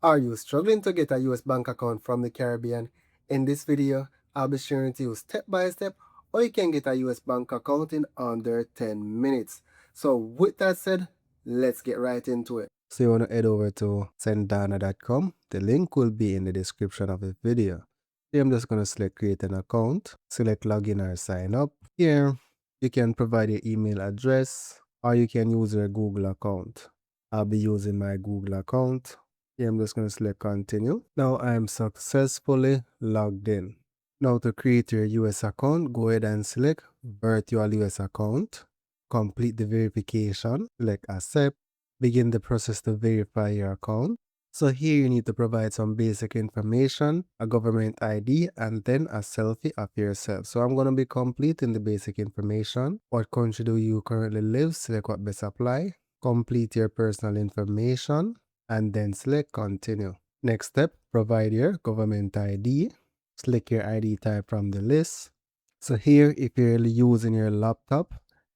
Are you struggling to get a US bank account from the Caribbean? In this video, I'll be sharing with you step by step how you can get a US bank account in under 10 minutes. So with that said, let's get right into it. So you want to head over to Sendana.com. The link will be in the description of the video. Here I'm just going to select create an account, select login or sign up. Here you can provide your email address or you can use your Google account. I'll be using my Google account. Here I'm just going to select continue. Now I am successfully logged in. Now to create your US account, go ahead and select virtual US account. Complete the verification, select accept, begin the process to verify your account. So here you need to provide some basic information, a government ID, and then a selfie of yourself. So I'm going to be completing the basic information. What country do you currently live? Select what best apply. Complete your personal information and then select continue. Next step, provide your government ID. Select your ID type from the list. So here, if you're using your laptop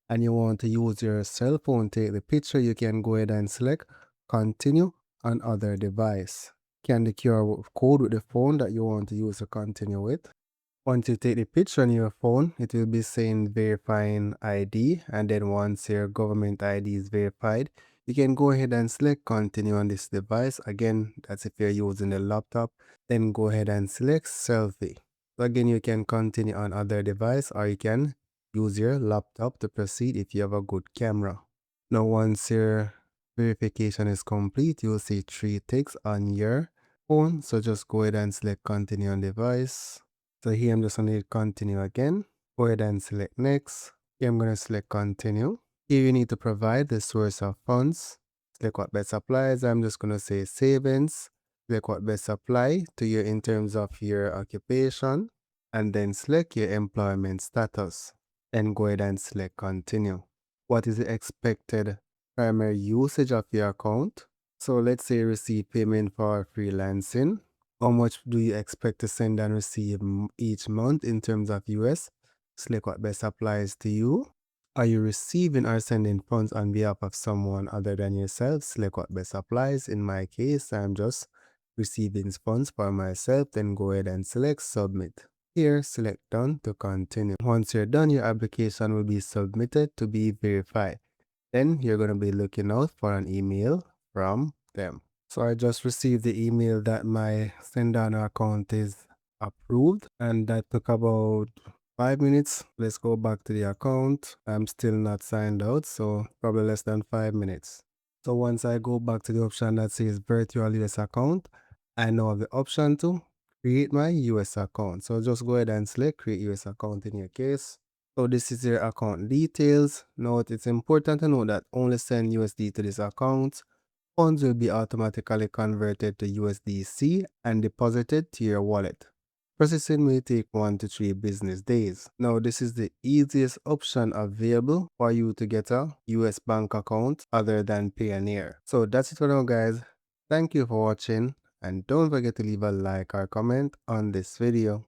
and you want to use your cell phone, take the picture, you can go ahead and select continue on other device. Scan the QR code with the phone that you want to use to continue with. Once you take the picture on your phone, it will be saying verifying ID, and then once your government ID is verified, you can go ahead and select continue on this device. Again, that's if you're using the laptop, then go ahead and select selfie. So again, you can continue on other device or you can use your laptop to proceed if you have a good camera. Now once your verification is complete, you'll see 3 ticks on your phone. So just go ahead and select continue on device. So here I'm just going to continue again. Go ahead and select next. Here I'm going to select continue. Here you need to provide the source of funds. Select what best applies. I'm just going to say savings. Select what best apply to you in terms of your occupation. And then select your employment status. Then go ahead and select continue. What is the expected primary usage of your account? So let's say you receive payment for freelancing. How much do you expect to send and receive each month in terms of US? Select what best applies to you. Are you receiving or sending funds on behalf of someone other than yourself? Select what best applies. In my case, I'm just receiving funds for myself. Then go ahead and select submit. Here, select done to continue. Once you're done, your application will be submitted to be verified. Then you're going to be looking out for an email from them. So I just received the email that my Sendana account is approved, and that took about 5 minutes. Let's go back to the account. I'm still not signed out, so probably less than 5 minutes. So once I go back to the option that says virtual US account, I now have the option to create my US account. So just go ahead and select create US account in your case. So this is your account details. Note it's important to know that only send USD to this account. Funds will be automatically converted to USDC and deposited to your wallet. Processing may take 1 to 3 business days. Now, this is the easiest option available for you to get a US bank account other than Payoneer. So that's it for now, guys. Thank you for watching, and don't forget to leave a like or comment on this video.